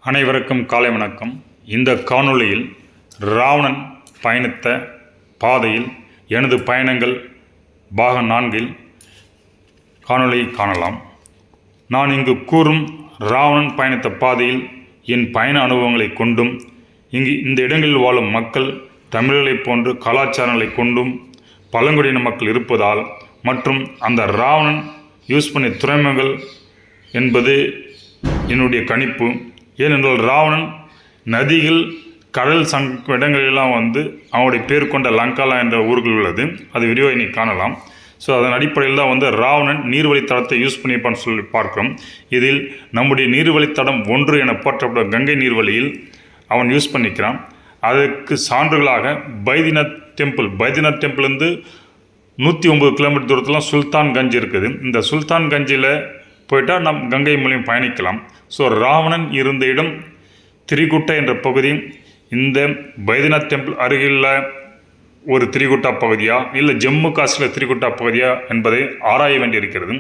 அனைவருக்கும் காலை வணக்கம். இந்த காணொளியில் ராவணன் பயணித்த பாதையில் எனது பயணங்கள் பாகம் 4 காணொளியை காணலாம். நான் இங்கு கூறும் ராவணன் பயணித்த பாதையில் என் பயண அனுபவங்களை கொண்டும் இந்த இடங்களில் வாழும் மக்கள் தமிழர்களைப் போன்று கலாச்சாரங்களை கொண்டும் பழங்குடியின மக்கள் இருப்பதால் மற்றும் அந்த ராவணன் யூஸ் பண்ணிய துறைமுகங்கள் என்பது என்னுடைய கணிப்பு. ஏனென்றால் ராவணன் நதிகள் கடல் இடங்களெல்லாம் அவனுடைய பேர் கொண்ட லங்காலா என்ற ஊர்கள் உள்ளது. அது விரிவாக இன்னைக்கு காணலாம். ஸோ அதன் அடிப்படையில் தான் ராவணன் நீர்வழித்தடத்தை யூஸ் பண்ணியிருப்பான்னு சொல்லி பார்க்கிறோம். இதில் நம்முடைய நீர்வழித்தடம் 1 என போற்றப்பட்ட கங்கை நீர்வழியில் அவன் யூஸ் பண்ணிக்கிறான். அதுக்கு சான்றுகளாக பைத்யநாத் டெம்பிள் 109 கிலோமீட்டர் தூரத்தில் சுல்தான் கஞ்ச் இருக்குது. இந்த சுல்தான் கஞ்சில் போயிட்டால் நம் கங்கை மூலியம் பயணிக்கலாம். ஸோ ராவணன் இருந்த இடம் திரிகுட்டா என்ற பகுதி. இந்த பைத்யநாத் டெம்பிள் அருகில் ஒரு திரிகுட்டா பகுதியா இல்லை ஜம்மு காஷ்மீர் திரிகுட்டா பகுதியா என்பதை ஆராய வேண்டியிருக்கிறது.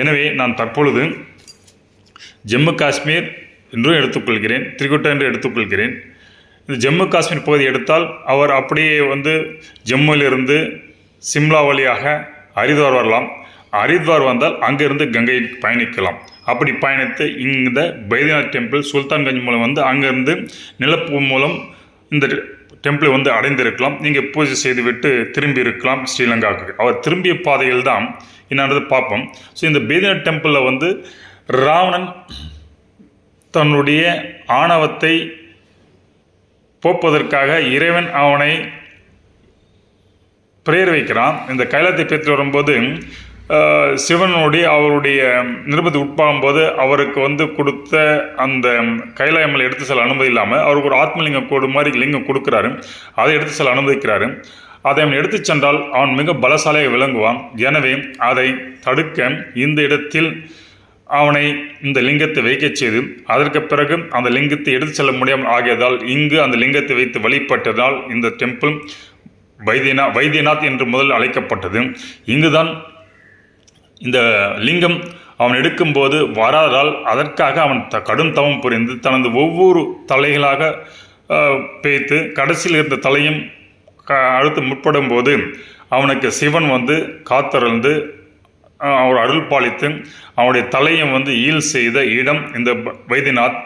எனவே நான் தற்பொழுது ஜம்மு காஷ்மீர் என்றும் எடுத்துக்கொள்கிறேன், திரிகுட்டா என்று எடுத்துக்கொள்கிறேன். இந்த ஜம்மு காஷ்மீர் பகுதி எடுத்தால் அவர் அப்படியே ஜம்முவிலிருந்து சிம்லா வழியாக ஹரித்வார் வரலாம். ஹரித்வார் வந்தால் அங்கிருந்து கங்கை பயணிக்கலாம். அப்படி பயணித்து இந்த பைத்யநாத் டெம்பிள் சுல்தான்கஞ்ச் மூலம் அங்கிருந்து நிலப்பு மூலம் இந்த டெம்பிளை அடைந்திருக்கலாம். நீங்கள் பூஜை செய்துவிட்டு திரும்பி இருக்கலாம் ஸ்ரீலங்காவுக்கு. அவர் திரும்பிய பாதையில் தான் என்னது பார்ப்போம். ஸோ இந்த பைத்யநாத் டெம்பிளில் ராவணன் தன்னுடைய ஆணவத்தை போப்பதற்காக இறைவன் அவனை பிரேயர் வைக்கிறான். இந்த கைலாயத்தை பேத்து வரும்போது சிவனுடைய அவருடைய நிருபத்தை உட்பாகும்போது அவருக்கு கொடுத்த அந்த கைலாயமலை எடுத்து செல்ல அனுமதி இல்லாமல் அவருக்கு ஒரு ஆத்மலிங்கம் கோடு மாதிரி லிங்கம் கொடுக்குறாரு. அதை எடுத்து செல்ல அனுமதிக்கிறாரு. அதை அவன் எடுத்து சென்றால் அவன் மிக பலசாலியாக விளங்குவான். எனவே அதை தடுக்க இந்த இடத்தில் அவனை இந்த லிங்கத்தை வைக்க செய்து அதற்கு பிறகு அந்த லிங்கத்தை எடுத்து செல்ல முடியாமல் ஆகியதால் இங்கு அந்த லிங்கத்தை வைத்து வழிபட்டதால் இந்த டெம்பிள் வைத்தியநாத் என்று முதல் அழைக்கப்பட்டது. இங்குதான் இந்த லிங்கம் அவன் எடுக்கும்போது வராதால் அதற்காக அவன் கடும் தவம் புரிந்து தனது ஒவ்வொரு தலைகளாக பேய்த்து கடைசியில் இருந்த தலையும் அடுத்து முற்படும் போது அவனுக்கு சிவன் காத்தருந்து அவர் அருள் பாலித்து அவனுடைய தலையும் ஈல் செய்த இடம் இந்த வைத்தியநாத்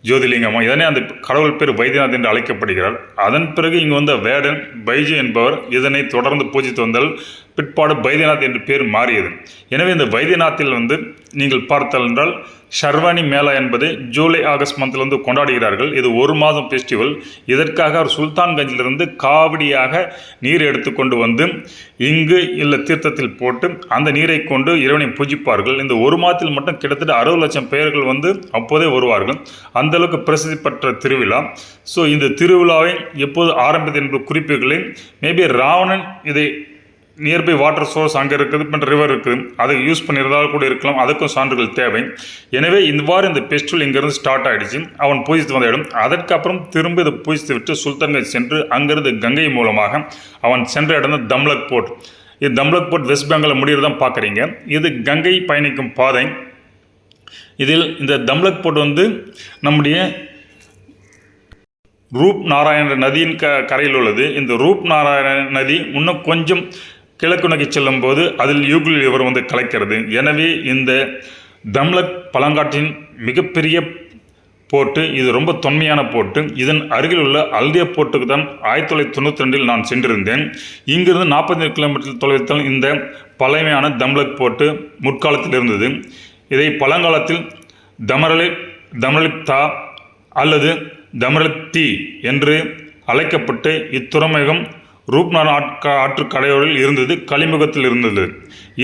ஜோதிலிங்கம். இதனே அந்த கடவுள் பேர் வைத்தியநாத் என்று அழைக்கப்படுகிறார். அதன் பிறகு இங்கு வேடன் பைஜு என்பவர் இதனை தொடர்ந்து பூஜித்து வந்தால் பிற்பாடு பைத்யநாத் என்று பேர் மாறியது. எனவே இந்த வைத்தியநாத்தில் நீங்கள் பார்த்தால் என்றால் ஷர்வானி மேளா என்பது ஜூலை ஆகஸ்ட் மந்தில் கொண்டாடுகிறார்கள். இது 1 மாதம் ஃபெஸ்டிவல். இதற்காக அவர் சுல்தான்கஞ்சிலிருந்து காவடியாக நீர் எடுத்துக்கொண்டு இங்கு இல்லை தீர்த்தத்தில் போட்டு அந்த நீரை கொண்டு இறைவனை பூஜிப்பார்கள். இந்த 1 மாதத்தில் மட்டும் கிட்டத்தட்ட 60 லட்சம் பேர்கள் அப்போதே வருவார்கள். அந்தளவுக்கு பிரசித்தி பெற்ற திருவிழா. ஸோ இந்த திருவிழாவை எப்போது ஆரம்பித்தது என்பது குறிப்புகளை மேபி ராவணன் இதை நியர்பை வாட்டர் சோர்ஸ் அங்கே இருக்குது, ரிவர் இருக்குது, அதை யூஸ் பண்ணியிருந்தால் கூட இருக்கலாம். அதுக்கும் சான்றுகள் தேவை. எனவே இவ்வாறு இந்த ஃபெஸ்டிவல் இங்கேருந்து ஸ்டார்ட் ஆகிடுச்சு. அவன் பூஜித்து வந்த இடம். அதற்கப்புறம் திரும்ப இதை பூஜித்து விட்டு சுல்தான்கஞ்ச் சென்று அங்கிருந்து கங்கை மூலமாக அவன் சென்ற இடம் தான் தம்லக் போர்ட். இது தம்லக் போர்ட் வெஸ்ட் பெங்காலில் முடிகிறதான் பார்க்குறீங்க. இது கங்கை பயணிக்கும் பாதை. இதில் இந்த தம்லக் போர்ட் நம்முடைய ரூப் நாராயண நதியின் கரையில் உள்ளது. இந்த ரூப் நாராயண நதி இன்னும் கொஞ்சம் கிழக்கு நோக்கி செல்லும் போது அதில் யூகுல் ரிவர் கலைக்கிறது. எனவே இந்த தம்லக் பழங்காட்டின் மிகப்பெரிய போர்ட்டு. இது ரொம்ப தொன்மையான போர்ட்டு. இதன் அருகில் உள்ள அல்தியா போர்ட்டுக்கு தான் 1992 நான் சென்றிருந்தேன். இங்கிருந்து 45 கிலோமீட்டர் தொலைவில் இந்த பழமையான தம்லக் போர்ட்டு முற்காலத்தில் இருந்தது. இதை பழங்காலத்தில் தமரலிப்தா அல்லது தமரலிப்தி என்று அழைக்கப்பட்டு இத்துறைமுகம் ரூப்நாத் ஆற்று கரையோரில் இருந்தது, கலிமுகத்தில் இருந்தது.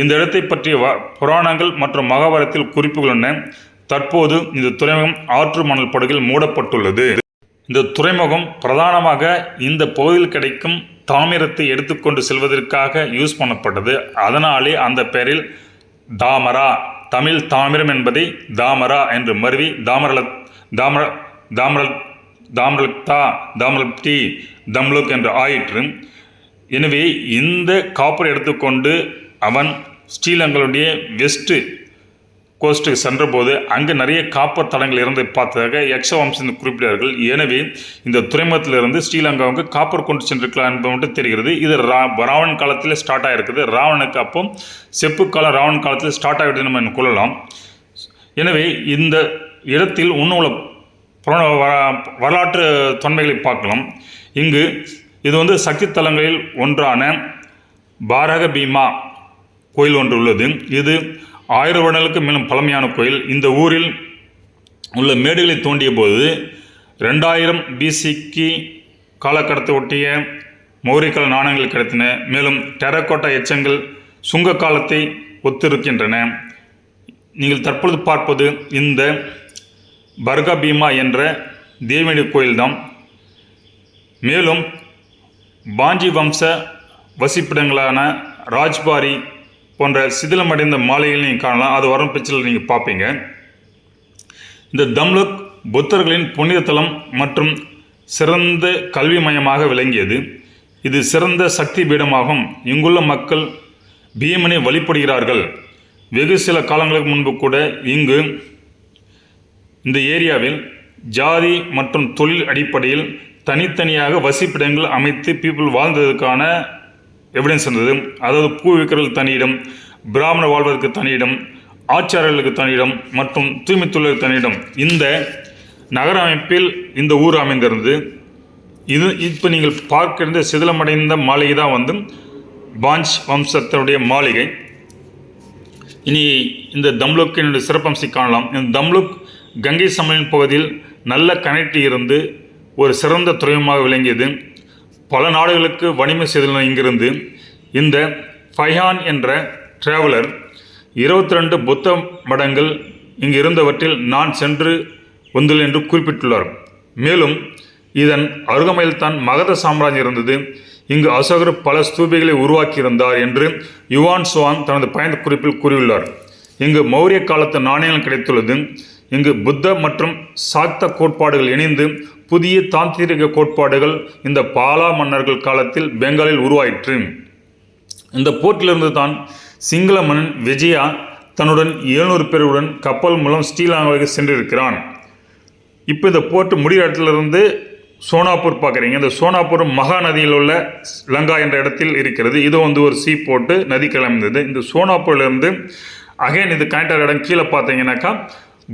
இந்த இடத்தை பற்றிய புராணங்கள் மற்றும் மகாபாரதத்தில் குறிப்புகள் என்ன? தற்போது இந்த துறைமுகம் ஆற்று மணல் படுகையில் மூடப்பட்டுள்ளது. இந்த துறைமுகம் பிரதானமாக இந்த பகுதியில் கிடைக்கும் தாமிரத்தை எடுத்துக்கொண்டு செல்வதற்காக யூஸ் பண்ணப்பட்டது. அதனாலே அந்த பெயரில் தாமரா, தமிழ் தாமிரம் என்பதை தாமரா என்று மருவி தாமரல்தா தாமரல்டி தம்லுக் என்று ஆயிற்று. எனவே இந்த காப்பரை எடுத்துக்கொண்டு அவன் ஸ்ரீலங்கனுடைய வெஸ்ட் கோஸ்ட்டுக்கு சென்றபோது அங்கு நிறைய காப்பர் தடங்கள் இருந்து பார்த்ததாக யக்ஷ வம்சம் குறிப்பிட்டார்கள். எனவே இந்த துறைமுகத்திலிருந்து ஸ்ரீலங்காவுக்கு காப்பர் கொண்டு சென்றிருக்கலாம் என்பது மட்டும் தெரிகிறது. இது ராவணன் காலத்தில் ஸ்டார்ட் ஆகிருக்குது. ராவனுக்கு அப்போ செப்பு காலம் ராவணன் காலத்தில் ஸ்டார்ட் ஆகிடுது நம்ம கொள்ளலாம். எனவே இந்த இடத்தில் இன்னும் வரலாற்று தொன்மைகளை பார்க்கலாம். இங்கு இது வந்து சக்தி தலங்களில் ஒன்றான பாரக பீமா கோயில் ஒன்று உள்ளது. இது 1000 வருடங்களுக்கு மேலும் பழமையான கோயில். இந்த ஊரில் உள்ள மேடுகளை தோண்டிய போது 2000 பிசிக்கு காலகட்டத்தை ஒட்டிய மௌரியக்கால நாணயங்கள் கிடைத்தன. மேலும் டெரக்கோட்டா எச்சங்கள் சுங்க காலத்தை ஒத்திருக்கின்றன. நீங்கள் தற்பொழுது பார்ப்பது இந்த பர்கா பீமா என்ற தேவியனுடைய கோயில்தான். மேலும் பாஞ்சி வம்ச வசிப்பிடங்களான ராஜ்பாரி போன்ற சிதிலமடைந்த மாளிகைகள் நீங்கள் காணலாம். அது வரும் பிக்சரில் நீங்கள் பார்ப்பீங்க. இந்த தம்லுக் புத்தர்களின் புனித தலம் மற்றும் சிறந்த கல்வி மையமாக விளங்கியது. இது சிறந்த சக்தி பீடமாகும். இங்குள்ள மக்கள் பீமனை வழிபடுகிறார்கள். வெகு சில காலங்களுக்கு முன்பு கூட இங்கு இந்த ஏரியாவில் ஜாதி மற்றும் தொழில் அடிப்படையில் தனித்தனியாக வசிப்பிடங்கள் அமைத்து பீப்புள் வாழ்ந்ததற்கான எவிடன்ஸ் இருந்தது. அதாவது பூ விற்கிறவர்கள் தனியிடம், பிராமணர் வாழ்வதற்கு தனியிடம், ஆச்சாரியர்களுக்கு தனியிடம் மற்றும் தூய்மை தொழிலுக்கு தனியிடம். இந்த நகர அமைப்பில் இந்த ஊர் அமைந்திருந்தது. இது இப்போ நீங்கள் பார்க்கின்ற சிதிலமடைந்த மாளிகை தான் வந்து பாஞ்ச் வம்சத்தினுடைய மாளிகை. இனி இந்த தம்லுக்கினுடைய சிறப்பம்சை காணலாம். இந்த தம்லுக் கங்கை சமவெளியின் பகுதியில் நல்ல கனெக்டி இருந்து ஒரு சிறந்த துறைமுகமாக விளங்கியது. பல நாடுகளுக்கு வணிகம் செய்துள்ளனர். இங்கிருந்து இந்த ஃபைஹான் என்ற டிராவலர் 22 புத்த மடங்கள் இங்கு இருந்தவற்றில் நான் சென்று வந்துள்ளேன் என்று குறிப்பிட்டுள்ளார். மேலும் இதன் அருகமையில் தான் மகத சாம்ராஜ்யம் இருந்தது. இங்கு அசோகர் பல ஸ்தூபிகளை உருவாக்கியிருந்தார் என்று யுவான் சுவாங் தனது பயண குறிப்பில் கூறியுள்ளார். இங்கு மௌரிய காலத்து நாணயங்கள் கிடைத்துள்ளது. இங்கு புத்த மற்றும் சாக்த கோட்பாடுகள் இணைந்து புதிய தாந்திரிக கோட்பாடுகள் இந்த பாலா மன்னர்கள் காலத்தில் பெங்காலில் உருவாயிற்று. இந்த போர்ட்டிலிருந்து தான் சிங்கள மன்னன் விஜயா தன்னுடன் 700 பேருடன் கப்பல் மூலம் ஸ்ரீலங்காவுக்கு சென்றிருக்கிறான். இப்போ இந்த போர்ட் முடிகிற இடத்துலேருந்து சோனாப்பூர் பார்க்குறீங்க. இந்த சோனாப்பூர் மகாநதியில் உள்ள லங்கா என்ற இடத்தில் இருக்கிறது. இது வந்து ஒரு சீ போட்டு நதி கிளம்பியது. இந்த சோனாப்பூர்லேருந்து அகைன் இது கனெக்டர் இடம் கீழே பார்த்தீங்கன்னாக்கா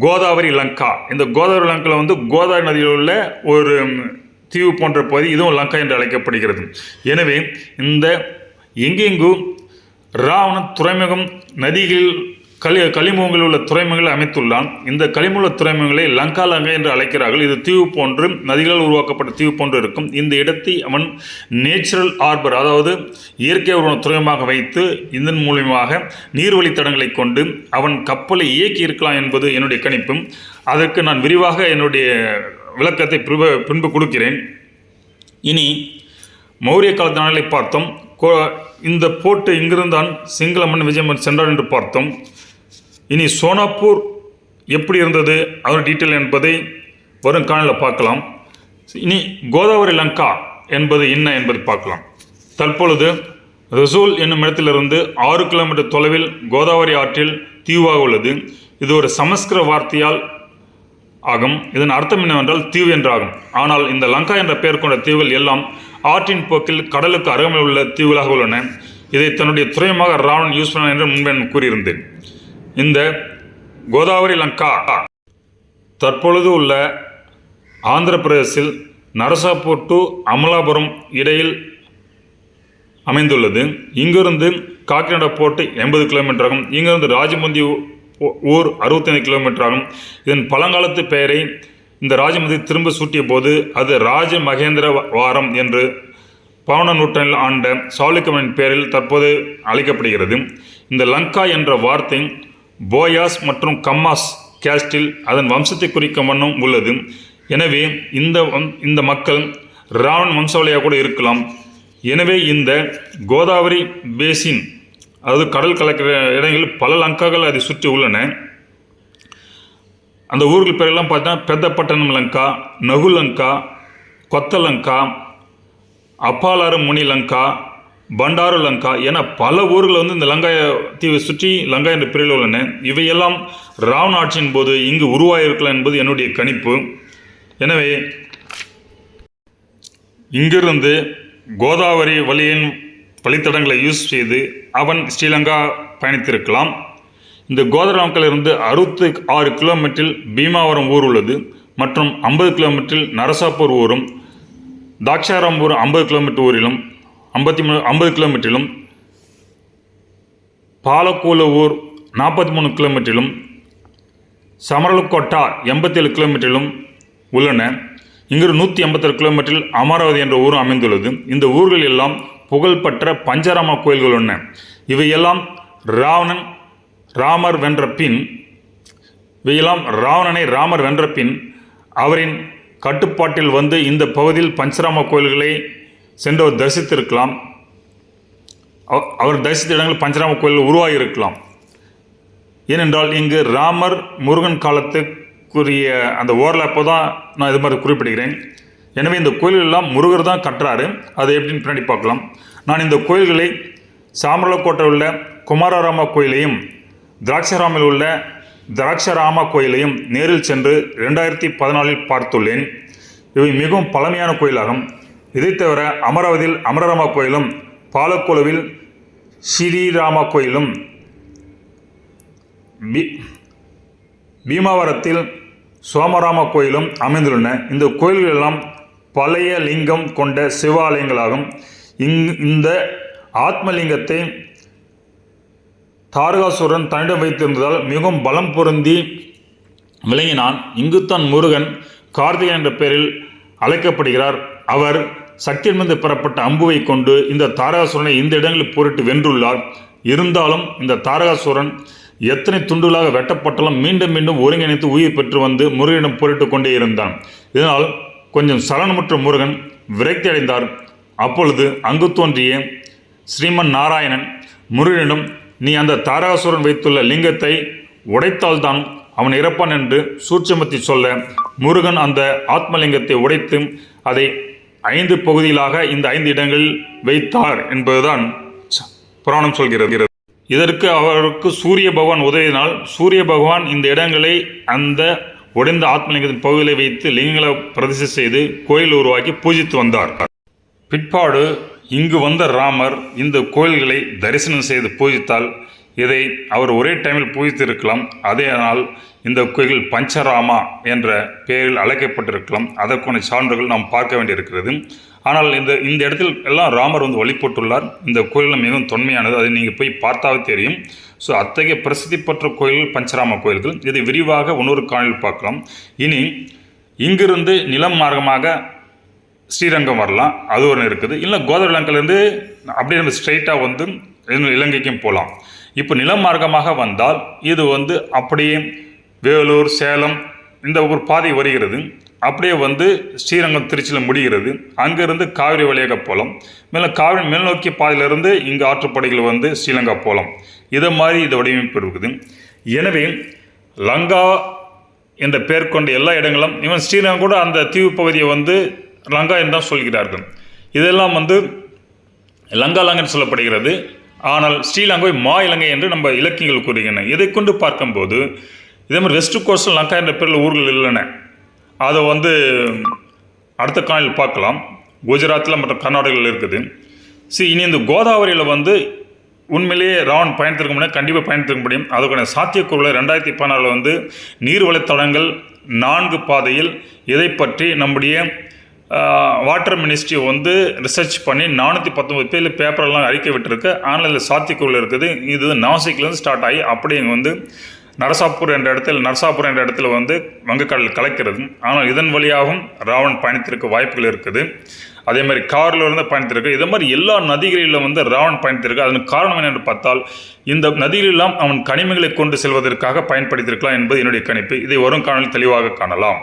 கோதாவரி லங்கா. இந்த கோதாவரி லங்காவில் வந்து கோதாவரி நதியில் உள்ள ஒரு தீவு போன்ற பகுதி, இதுவும் லங்கா என்று அழைக்கப்படுகிறது. எனவே இந்த எங்கெங்கு ராவணன் துறைமுகம் நதிகளில் களிமுகங்களில் உள்ள துறைமுகங்களை அமைத்துள்ளான். இந்த களிமுக துறைமுகங்களை லங்கா என்று அழைக்கிறார்கள். இது தீவு போன்று நதிகளால் உருவாக்கப்பட்ட தீவு போன்று இருக்கும். இந்த இடத்தை அவன் நேச்சுரல் ஆர்பர், அதாவது இயற்கை உருவான துறைமுகமாக வைத்து இதன் மூலமாக நீர்வழி தடங்களை கொண்டு அவன் கப்பலை இயக்கி இருக்கலாம் என்பது என்னுடைய கணிப்பும். அதற்கு நான் விரிவாக என்னுடைய விளக்கத்தை பின்பு கொடுக்கிறேன். இனி மௌரிய காலத்து நாளை பார்த்தோம். இந்த போட்டு இங்கிருந்தான் சிங்கள மன்னன் விஜயமன் சென்றார் என்று பார்த்தோம். இனி சோனாப்பூர் எப்படி இருந்தது அவர் டீட்டெயில் என்பதை வரும் காணொளியில் பார்க்கலாம். இனி கோதாவரி லங்கா என்பது என்ன என்பதை பார்க்கலாம். தற்பொழுது ரசூல் என்னும் இடத்திலிருந்து 6 கிலோமீட்டர் தொலைவில் கோதாவரி ஆற்றில் தீவாக உள்ளது. இது ஒரு சமஸ்கிருத வார்த்தையால் ஆகும். இதன் அர்த்தம் என்னவென்றால் தீவு என்றாகும். ஆனால் இந்த லங்கா என்ற பெயர் கொண்ட தீவுகள் எல்லாம் ஆற்றின் போக்கில் கடலுக்கு அருகில் உள்ள தீவுகளாக உள்ளன. இதை தன்னுடைய துறைமுகமாக ராவணன் யூஸ் பண்ண என்று முன்பே கூறியிருந்தேன். இந்த கோதாவரி லங்கா தற்பொழுது உள்ள ஆந்திர பிரதேசத்தில் நரசாப்பூர் டு அமலாபுரம் இடையில் அமைந்துள்ளது. இங்கிருந்து காக்கிநாடா போர்ட்டு 80 கிலோமீட்டர் ஆகும். இங்கிருந்து ராஜமுந்தி ஊர் 65 கிலோமீட்டர் ஆகும். இதன் பழங்காலத்து பெயரை இந்த ராஜமுந்தி திரும்ப சூட்டிய போது அது ராஜ மகேந்திர வாரம் என்று 15ஆம் நூற்றாண்டில் ஆண்ட சாளுக்கியனின் பெயரில் தற்போது அழைக்கப்படுகிறது. இந்த லங்கா என்ற வார்த்தை போயாஸ் மற்றும் கம்மாஸ் கேஸ்டில் அதன் வம்சத்தை குறிக்கும் வண்ணம் உள்ளது. எனவே இந்த மக்கள் ராவணன் வம்சாவளியாக கூட இருக்கலாம். எனவே இந்த கோதாவரி பேசின், அதாவது கடல் கலக்கிற இடங்களில் பல லங்காக்கள் அதை சுற்றி உள்ளன. அந்த ஊர்கள் பேரெல்லாம் பார்த்தீங்கன்னா பெத்தப்பட்டணம் லங்கா, நகு லங்கா, கொத்த லங்கா, அப்பாலாறு முனி லங்கா, பண்டாரு லங்கா என பல ஊர்கள் வந்து இந்த லங்கா தீவை சுற்றி லங்கா என்ற பிரிவில் உள்ளன. இவையெல்லாம் ராவண ஆட்சியின் போது இங்கு உருவாகியிருக்கலாம் என்பது என்னுடைய கணிப்பு. எனவே இங்கிருந்து கோதாவரி வழித்தடங்களை யூஸ் செய்து அவன் ஸ்ரீலங்கா பயணித்திருக்கலாம். இந்த கோதராமக்கிலிருந்து 66 கிலோமீட்டரில் பீமாவரம் ஊர் உள்ளது மற்றும் 50 கிலோமீட்டரில் நரசாப்பூர் ஊரும், தாக்ஷாராம்பூர் 50 கிலோமீட்டர் ஊரிலும் 50 கிலோமீட்டரிலும், பாலக்கூல ஊர் 43 கிலோமீட்டரிலும், சமரலக்கோட்டா 87 கிலோமீட்டரிலும் உள்ளன. இங்கு 186 கிலோமீட்டரில் அமராவதி என்ற ஊரும் அமைந்துள்ளது. இந்த ஊர்கள் எல்லாம் புகழ்பெற்ற பஞ்சராம கோயில்கள் உள்ளன. இவையெல்லாம் ராமர் வென்ற பின் அவரின் கட்டுப்பாட்டில் வந்து இந்த பகுதியில் பஞ்சராம கோயில்களை சென்றவர் தரிசித்திருக்கலாம். அவர் தரிசித்த இடங்களில் பஞ்சராம கோயில்கள் உருவாகி இருக்கலாம். ஏனென்றால் இங்கு ராமர் முருகன் காலத்துக்குரிய அந்த ஓவர்லாப்பை தான் நான் இது மாதிரி குறிப்பிடுகிறேன். எனவே இந்த கோயில்கள் எல்லாம் முருகர் தான் கட்டுறாரு. அது எப்படின்னு பின்னாடி பார்க்கலாம். நான் இந்த கோயில்களை சாமரலக்கோட்டையில் உள்ள குமாரராமா கோயிலையும் திராட்சராமில் உள்ள திராட்சராமா கோயிலையும் நேரில் சென்று 2014 பார்த்துள்ளேன். இவை மிகவும் பழமையான கோயிலாகும். இதை தவிர அமராவதியில் அமரராமா கோயிலும், பாலக்குழுவில் ஸ்ரீராமா கோயிலும், பீமாவரத்தில் சோமராம கோயிலும் அமைந்துள்ளன. இந்த கோயில்கள் எல்லாம் பழைய லிங்கம் கொண்ட சிவாலயங்களாகும். இந்த ஆத்மலிங்கத்தை தாரகாசுரன் தன்னிடம் வைத்திருந்ததால் மிகவும் பலம் பொருந்தி விளங்கினான். இங்குத்தான் முருகன் கார்த்திகை என்ற பெயரில் அழைக்கப்படுகிறார். அவர் சக்தியிலிருந்து பெறப்பட்ட அம்புவை கொண்டு இந்த தாரகாசுரனை இந்த இடங்களில் போரிட்டு வென்றுள்ளார். இருந்தாலும் இந்த தாரகாசுரன் எத்தனை துண்டுகளாக வெட்டப்பட்டாலும் மீண்டும் மீண்டும் ஒருங்கிணைத்து உயிர் பெற்று வந்து முருகனிடம் போரிட்டு கொண்டே இருந்தான். இதனால் கொஞ்சம் சலனமுற்ற முருகன் விரக்தி அடைந்தார். அப்பொழுது அங்கு தோன்றிய ஸ்ரீமன் நாராயணன் முருகனிடம், நீ அந்த தாரகாசுரன் வைத்துள்ள லிங்கத்தை உடைத்தால்தான் அவன் இறப்பான் என்று சூட்சமத்தை சொல்ல, முருகன் அந்த ஆத்மலிங்கத்தை உடைத்து அதை 5 பகுதிகளாக இந்த 5 இடங்களில் வைத்தார் என்பதுதான் புராணம் சொல்கிறது. இதற்கு அவருக்கு சூரிய பகவான் உதவினால் சூரிய பகவான் இந்த இடங்களை அந்த உடைந்த ஆத்மலிங்கத்தின் பகுதிகளை வைத்து லிங்கங்களை பிரதிஷ்டை செய்து கோயில் உருவாக்கி பூஜித்து வந்தார். பிற்பாடு இங்கு வந்த ராமர் இந்த கோயில்களை தரிசனம் செய்து பூஜித்தால் இதை அவர் ஒரே டைமில் பூஜித்திருக்கலாம். அதேனால் இந்த கோயில் பஞ்சராமா என்ற பெயரில் அழைக்கப்பட்டிருக்கலாம். அதற்கான சான்றுகள் நாம் பார்க்க வேண்டியிருக்கிறது. ஆனால் இந்த இடத்தில் எல்லாம் ராமர் வந்து வழிபட்டுள்ளார். இந்த கோயிலில் மிகவும் தொன்மையானது. அதை நீங்கள் போய் பார்த்தாவே தெரியும். ஸோ அத்தகைய பிரசித்தி பெற்ற கோயில்கள் பஞ்சராம கோயில்கள். இதை விரிவாக இன்னொரு காணொளியில் பார்க்கலாம். இனி இங்கிருந்து நிலம் மார்க்கமாக ஸ்ரீரங்கம் வரலாம், அது ஒன்று இருக்குது. இல்லை கோதரலங்கிலேருந்து அப்படியே நம்ம ஸ்ட்ரைட்டாக வந்து இலங்கைக்கும் போகலாம். இப்போ நிலம் மார்க்கமாக வந்தால் இது வந்து அப்படியே வேலூர், சேலம் இந்த ஒரு பாதை வருகிறது. அப்படியே வந்து ஸ்ரீரங்கம், திருச்சியில் முடிகிறது. அங்கேருந்து காவிரி வழியாக போகலாம். மேலும் காவிரி மேல்நோக்கிய பாதையிலிருந்து இங்கு ஆற்றுப்படைகள் வந்து ஸ்ரீலங்கா போகலாம். இதை மாதிரி இந்த வடிவமைப்பு இருக்குது. எனவே லங்கா என்ற பெயர் கொண்ட எல்லா இடங்களும், இவன் ஸ்ரீலங்கா கூட அந்த தீவு பகுதியை வந்து லங்கா என்று தான் சொல்கிறார்கள். இதெல்லாம் வந்து லங்கான்னு சொல்லப்படுகிறது. ஆனால் ஸ்ரீலங்கை மா இலங்கை என்று நம்ம இலக்கியங்கள் கூறுகின்றன. இதை கொண்டு பார்க்கும்போது இதே மாதிரி வெஸ்ட் கோஸ்டில் லங்கா என்ற பேரில் ஊர்கள் இல்லைன. அதை வந்து அடுத்த காலையில் பார்க்கலாம். குஜராத்தில் மற்றும் கர்நாடகாவில் இருக்குது. இனி இந்த கோதாவரியில் வந்து உண்மையிலேயே ராவன் பயணித்திருக்க முடியும், கண்டிப்பாக பயணித்திருக்க முடியும். அதுக்கான சாத்தியக்கூறுகளை 2014 வந்து நீர்வழித்தடங்கள் 4 பாதையில் இதை பற்றி நம்முடைய வாட்டர் மினிஸ்ட்ரி வந்து ரிசர்ச் பண்ணி 419 பேரில் பேப்பரெல்லாம் அறிக்கை விட்டுருக்கு. ஆனால் இதில் சாத்தியக்கூறுகள் இருக்குது. இது நாசிக்லேருந்து ஸ்டார்ட் ஆகி அப்படியே வந்து நரசாப்பூர் என்ற இடத்துல வந்து வங்கக்கடலில் கலக்கிறது. ஆனால் இதன் வழியாகவும் ராவன் பயணித்திருக்க வாய்ப்புகள் இருக்குது. அதே மாதிரி காரிலிருந்து பயணித்திருக்கு. இதே மாதிரி எல்லா நதிகளிலும் வந்து ராவன் பயணித்திருக்கு. அதன் காரணம் என்னென்று பார்த்தால் இந்த நதிகளெல்லாம் அவன் கனிமங்களை கொண்டு செல்வதற்காக பயன்படுத்தியிருக்கலாம் என்பது என்னுடைய கணிப்பு. இதை வரும் காணொளியில் தெளிவாக காணலாம்.